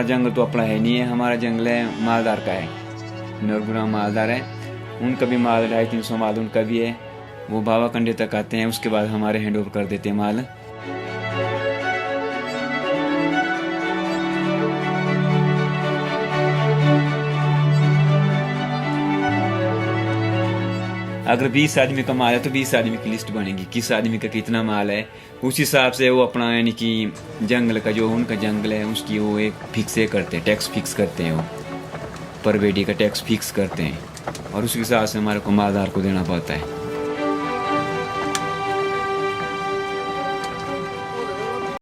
हमारा जंगल तो अपना है नहीं है, हमारा जंगल है मालदार का है, नरगुना मालदार है, उनका भी माल 250-300 माल उनका भी है। वो बाबा कंडे तक आते हैं, उसके बाद हमारे हैंड ओवर कर देते हैं माल। अगर 20 आदमी का माल है तो 20 आदमी की लिस्ट बनेगी, किस आदमी का कितना माल है, उस हिसाब से वो अपना यानी कि जंगल का जो उनका जंगल है उसकी वो एक फिक्स करते हैं, टैक्स फिक्स करते हैं, वो पर बेडी का टैक्स फिक्स करते हैं और उस हिसाब से हमारे को मालदार को देना पड़ता है।